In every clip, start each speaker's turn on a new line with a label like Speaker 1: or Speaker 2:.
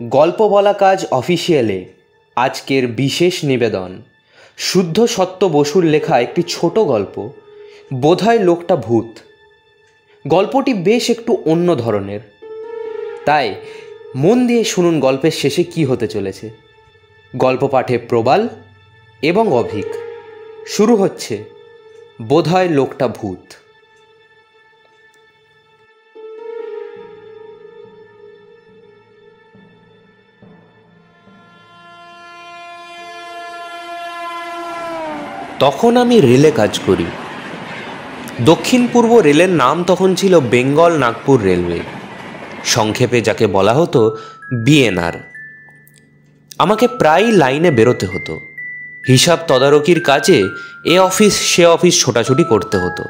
Speaker 1: গল্প বলা কাজ অফিসিয়ালে আজকের বিশেষ নিবেদন শুদ্ধ সত্য বসুর লেখা একটি ছোট গল্প বোধহয় লোকটা ভূত। গল্পটি বেশ একটু অন্য ধরনের, তাই মন দিয়ে শুনুন গল্পের শেষে কি হতে চলেছে। গল্প পাঠে প্রবাল এবং অভিক। শুরু হচ্ছে বোধহয় লোকটা ভূত। তখন আমি রেলে কাজ করি। দক্ষিণ পূর্ব রেলের নাম তখন ছিল বেঙ্গল নাগপুর রেলওয়ে, সংক্ষেপে যাকে বলা হতো বিএনআর। আমাকে প্রায় লাইনে বেরোতে হতো। হিসাব তদারকির কাজে এ অফিস সে অফিস ছোটাছুটি করতে হতো।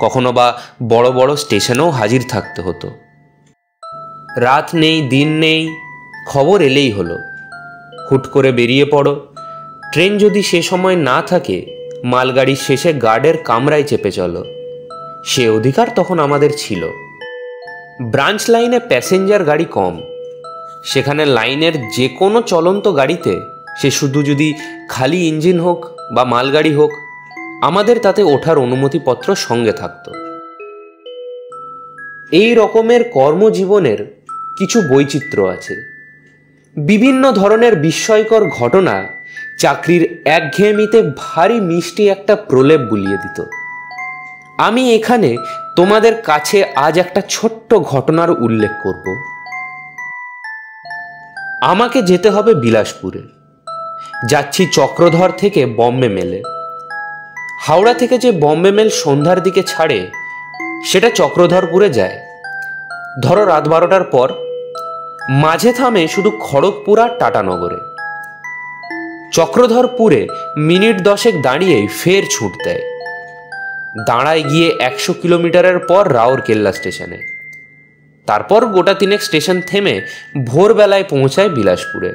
Speaker 1: কখনো বা বড় বড় স্টেশনেও হাজির থাকতে হতো। রাত নেই দিন নেই, খবর এলেই হলো হুট করে বেরিয়ে পড়ো। ট্রেন যদি সে সময় না থাকে, মালগাড়ির শেষে গার্ডের কামরায় চেপে চলো। সে অধিকার তখন আমাদের ছিল। ব্রাঞ্চ লাইনে প্যাসেঞ্জার গাড়ি কম। সেখানে লাইনের যে কোনো চলন্ত গাড়িতে, সে শুধু যদি খালি ইঞ্জিন হোক বা মালগাড়ি হোক, আমাদের তাতে ওঠার অনুমতিপত্র সঙ্গে থাকত। এই রকমের কর্মজীবনের কিছু বৈচিত্র্য আছে। বিভিন্ন ধরনের বিস্ময়কর ঘটনা চাকরির একঘেয়েমিতে ভারী মিষ্টি একটা প্রলেপ বুলিয়ে দিত। আমি এখানে তোমাদের কাছে আজ একটা ছোট্ট ঘটনার উল্লেখ করব। আমাকে যেতে হবে বিলাসপুরে। যাচ্ছি চক্রধর থেকে বম্বে মেলে। হাওড়া থেকে যে বম্বে মেল সন্ধ্যার দিকে ছাড়ে, সেটা চক্রধরপুরে যায় ধরো রাত 12টার পর। মাঝে থামে শুধু খড়গপুর আর টাটানগরে। চক্রধরপুরে মিনিট 10 দাঁড়িয়েই ফের ছুট দেয়। দাঁড়ায় গিয়ে 100 কিলোমিটারের পর রাউরকেল্লা স্টেশনে। তারপর গোটা 3 স্টেশন থেমে ভোরবেলায় পৌঁছায় বিলাসপুরে।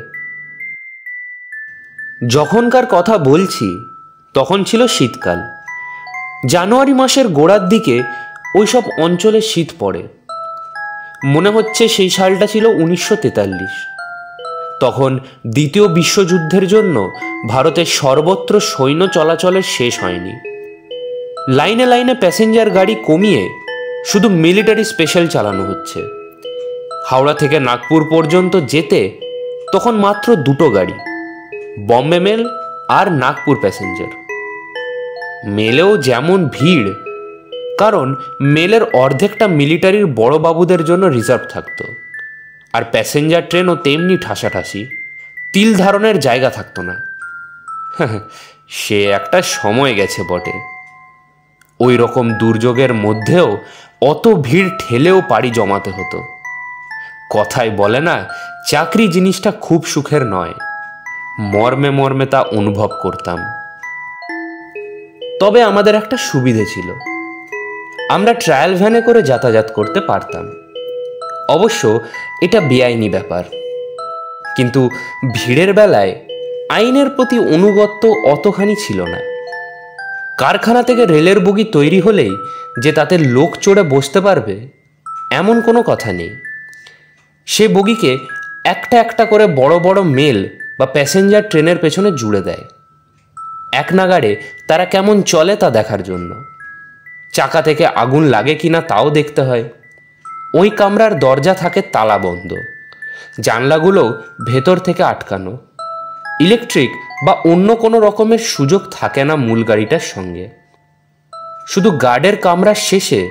Speaker 1: যখনকার কথা বলছি তখন ছিল শীতকাল। জানুয়ারি মাসের গোড়ার দিকে ওইসব অঞ্চলে শীত পড়ে। মনে হচ্ছে সেই সালটা ছিল 1943। তখন দ্বিতীয় বিশ্বযুদ্ধের জন্য ভারতের সর্বত্র সৈন্য চলাচলের শেষ হয়নি। লাইনে লাইনে প্যাসেঞ্জার গাড়ি কমিয়ে শুধু মিলিটারি স্পেশাল চালানো হচ্ছে। হাওড়া থেকে নাগপুর পর্যন্ত যেতে তখন মাত্র 2টো গাড়ি, বম্বে মেল আর নাগপুর প্যাসেঞ্জার। মেলেও যেমন ভিড়, কারণ মেলের অর্ধেকটা মিলিটারির বড় বাবুদের জন্য রিজার্ভ থাকতো। আর প্যাসেঞ্জার ট্রেনও তেমনি ঠাসাঠাসি, তিল ধারণের জায়গা থাকতো না। সে একটা সময় গেছে বটে। ওই রকম দুর্যোগের মধ্যেও অত ভিড় ঠেলেও পাড়ি জমাতে হতো। কথায় বলে না, চাকরি জিনিসটা খুব সুখের নয়। মর্মে মর্মে তা অনুভব করতাম। তবে আমাদের একটা সুবিধে ছিল, আমরা ট্রায়াল ভ্যানে করে যাতায়াত করতে পারতাম। অবশ্য এটা বেআইনি ব্যাপার, কিন্তু ভিড়ের বেলায় আইনের প্রতি অনুগত্য অতখানি ছিল না। কারখানা থেকে রেলের বগি তৈরি হলেই যে তাতে লোক চড়ে বসতে পারবে এমন কোনো কথা নেই। সে বগিকে একটা একটা করে বড় বড় মেল বা প্যাসেঞ্জার ট্রেনের পেছনে জুড়ে দেয়, এক নাগাড়ে তারা কেমন চলে তা দেখার জন্য। চাকা থেকে আগুন লাগে কিনা তাও দেখতে হয়। ওই কামরার দরজা থাকে তালা বন্ধ, জানলাগুলো ভেতর থেকে আটকানো। ইলেকট্রিক বা অন্য কোনো রকমের সুযোগ থাকে না মূল গাড়িটার সঙ্গে। শুধু গার্ডের কামরার শেষে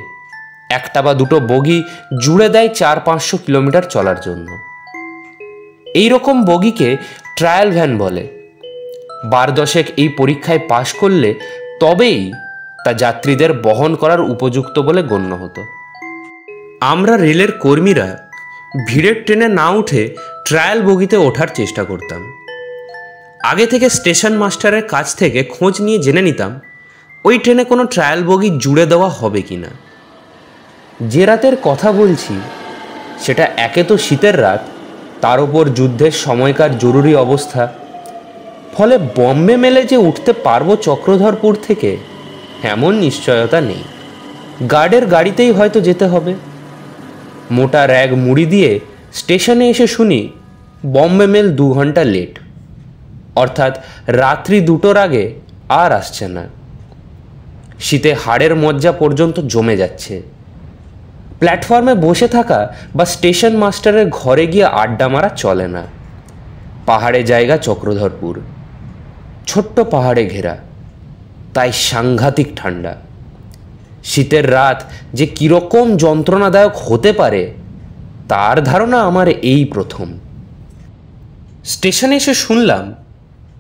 Speaker 1: একটা বা 2টো বগি জুড়ে দেয় 400-500 কিলোমিটার চলার জন্য। এই রকম বগিকে ট্রায়াল ভ্যান বলে। 12 এই পরীক্ষায় পাশ করলে তবেই তা যাত্রীদের বহন করার উপযুক্ত বলে গণ্য হতো। আমরা রেলের কর্মীরা ভিড়ের ট্রেনে না উঠে ট্রায়াল বগিতে ওঠার চেষ্টা করতাম। আগে থেকে স্টেশন মাস্টারের কাছ থেকে খোঁজ নিয়ে জেনে নিতাম ওই ট্রেনে কোনো ট্রায়াল বগি জুড়ে দেওয়া হবে কিনা। যে রাতের কথা বলছি সেটা একে তো শীতের রাত, তার উপর যুদ্ধের সময়কার জরুরি অবস্থা। ফলে বম্বে মেলে যে উঠতে পারবো চক্রধরপুর থেকে এমন নিশ্চয়তা নেই। গার্ডের গাড়িতেই হয়তো যেতে হবে। মোটা র‍্যাগ মুড়ি দিয়ে স্টেশনে এসে শুনি বম্বে মেল 2 ঘন্টা লেট, অর্থাৎ রাত্রি 2টোর আগে আর আসছে না। শীতে হাড়ের মজ্জা পর্যন্ত জমে যাচ্ছে। প্ল্যাটফর্মে বসে থাকা বা স্টেশন মাস্টারের ঘরে গিয়ে আড্ডা মারা চলে না। পাহাড়ে জায়গা চক্রধরপুর, ছোট্ট পাহাড়ে ঘেরা, তাই সাংঘাতিক ঠান্ডা। শীতের রাত যে কীরকম যন্ত্রণাদায়ক হতে পারে তার ধারণা আমার এই প্রথম। স্টেশনে এসে শুনলাম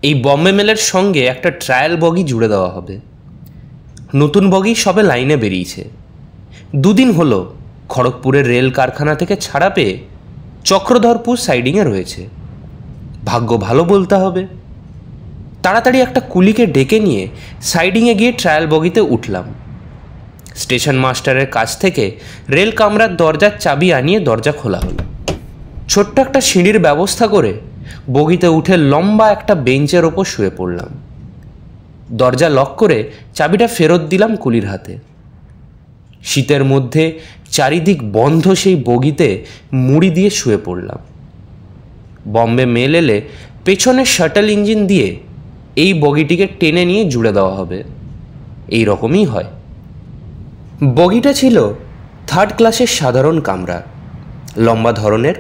Speaker 1: এই বম্বে মেলের সঙ্গে একটা ট্রায়াল বগি জুড়ে দেওয়া হবে। নতুন বগি সবে লাইনে বেরিয়েছে। 2 দিন হলো খড়গপুরের রেল কারখানা থেকে ছাড়া পেয়ে চক্রধরপুর সাইডিংয়ে রয়েছে। ভাগ্য ভালো বলতে হবে। তাড়াতাড়ি একটা কুলিকে ডেকে নিয়ে সাইডিংয়ে গিয়ে ট্রায়াল বগিতে উঠলাম। স্টেশন মাস্টারের কাছ থেকে রেল কামরার দরজার চাবি আনিয়ে দরজা খোলা হলো। ছোট্ট একটা সিঁড়ির ব্যবস্থা করে বগিতে উঠে লম্বা একটা বেঞ্চের ওপর শুয়ে পড়লাম। দরজা লক করে চাবিটা ফেরত দিলাম কুলির হাতে। শীতের মধ্যে চারিদিক বন্ধ সেই বগিতে মুড়ি দিয়ে শুয়ে পড়লাম। বম্বে মেল এলে পেছনের শাটল ইঞ্জিন দিয়ে এই বগিটিকে টেনে নিয়ে জুড়ে দেওয়া হবে। এই রকমই হয়। বগিটা ছিল 3rd ক্লাসের সাধারণ কামরা, লম্বা ধরনের,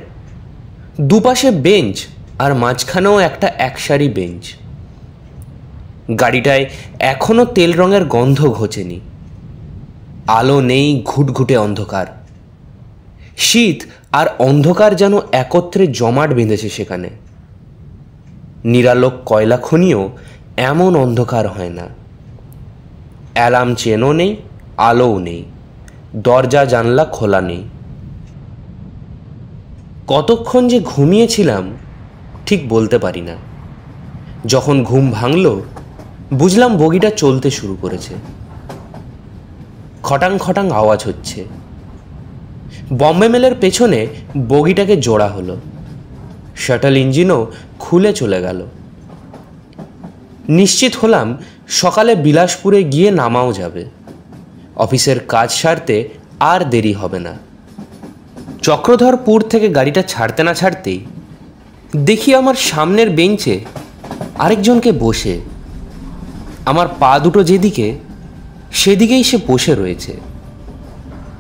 Speaker 1: দুপাশে বেঞ্চ আর মাঝখানেও একটা একসারি বেঞ্চ। গাড়িটায় এখনও তেল রঙের গন্ধ ঘোচেনি। আলো নেই, ঘুটঘুটে অন্ধকার। শীত আর অন্ধকার যেন একত্রে জমাট বেঁধেছে সেখানে। নিরালোক কয়লা খনিও এমন অন্ধকার হয় না। অ্যালার্ম চেনও নেই, আলোও নেই, দরজা জানলা খোলা নেই। কতক্ষণ যে ঘুমিয়েছিলাম ঠিক বলতে পারি না। যখন ঘুম ভাঙল বুঝলাম বগিটা চলতে শুরু করেছে। খটাং খটাং আওয়াজ হচ্ছে। বম্বে মেলের পেছনে বগিটাকে জোড়া হলো। শাটল ইঞ্জিনও খুলে চলে গেল। নিশ্চিত হলাম সকালে বিলাসপুরে গিয়ে নামাও যাবে। অফিসের কাজ সারতে আর দেরি হবে না। চক্রধরপুর থেকে গাড়িটা ছাড়তে না ছাড়তেই দেখি আমার সামনের বেঞ্চে আরেকজনকে বসে। আমার পা দুটো যেদিকে সেদিকেই সে বসে রয়েছে।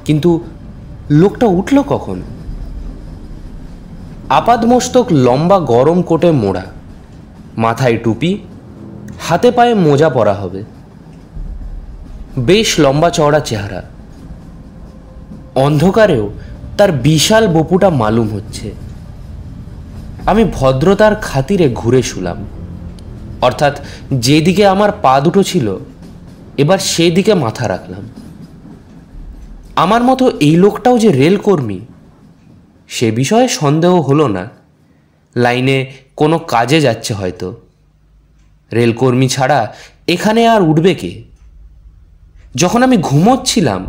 Speaker 1: কিন্তু লোকটা উঠল কখন? আপাদমস্তক লম্বা গরম কোটে মোড়া, মাথায় টুপি, হাতে পায়ে মোজা পরা হবে। বেশ লম্বা চওড়া চেহারা। অন্ধকারেও তার বিশাল বপুটা মালুম হচ্ছে। আমি ভদ্রতার খাতিরে ঘুরে শুলাম, অর্থাৎ যেদিকে আমার পা দুটো ছিল এবার সেদিকে মাথা রাখলাম। আমার মতো এই লোকটাও যে রেলকর্মী সে বিষয়ে সন্দেহ হলো না। লাইনে কোনো কাজে যাচ্ছে হয়তো। রেলকর্মী ছাড়া এখানে আর উঠবে কে? যখন আমি ঘুমোচ্ছিলাম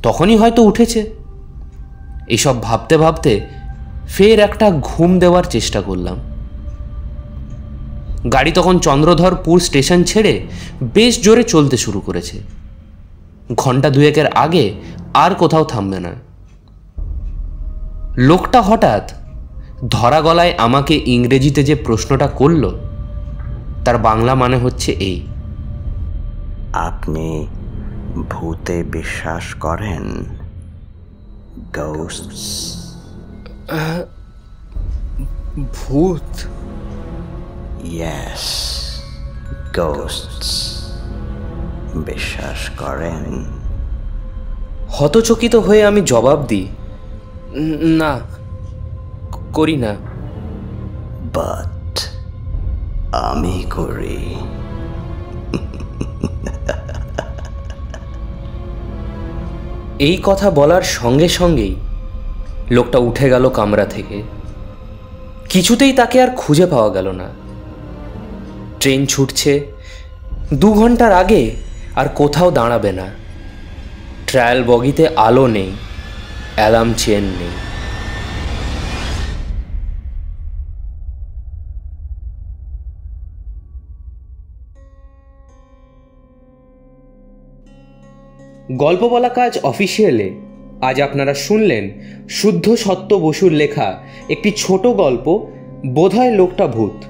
Speaker 1: তখনই হয়তো উঠেছে। এসব ভাবতে ভাবতে ফের একটা ঘুম দেওয়ার চেষ্টা করলাম। গাড়ি তখন চন্দ্রধরপুর স্টেশন ছেড়ে বেশ জোরে চলতে শুরু করেছে। ঘন্টা 2-এর আগে আর কোথাও থামবে না। লোকটা হঠাৎ ধরা গলায় আমাকে ইংরেজিতে যে প্রশ্নটা করল তার বাংলা মানে হচ্ছে এই:
Speaker 2: আপনি ভূতে বিশ্বাস করেন? গোস্টস?
Speaker 1: ভূত?
Speaker 2: ইয়েস, গোস্টস। বিশ্বাস করেন?
Speaker 1: হতচকিত হয়ে আমি জবাব দিই, না, করি না।
Speaker 2: বাট আমি করি।
Speaker 1: এই কথা বলার সঙ্গে সঙ্গেই লোকটা উঠে গেল কামরা থেকে। কিছুতেই তাকে আর খুঁজে পাওয়া গেল না। ট্রেন ছুটছে, 2 ঘন্টার আগে আর কোথাও দাঁড়াবে না। ট্রায়াল বগিতে আলো নেই, অ্যালার্ম চেন নেই। গল্প বলা কাজ অফিসিয়ালে আজ আপনারা শুনলেন শুদ্ধ সত্য বসুর লেখা একটি ছোট গল্প বোধহয় লোকটা ভূত।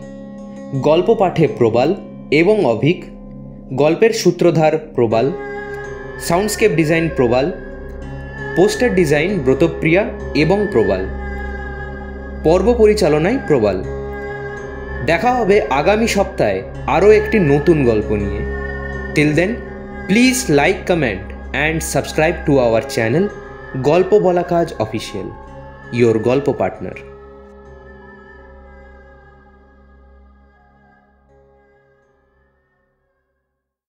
Speaker 1: গল্প পাঠে প্রবাল এবং অভিক, গল্পের সূত্রধার প্রবাল, সাউন্ডস্কেপ ডিজাইন প্রবাল, পোস্টার ডিজাইন ব্রতপ্রিয়া এবং প্রবাল, পর্ব পরিচালনায় প্রবাল। দেখা হবে আগামী সপ্তাহে আরও একটি নতুন গল্প নিয়ে। Till then, please like, comment and subscribe to our channel গল্প বলা কাজ অফিসিয়াল, ইয়োর গল্প পার্টনার।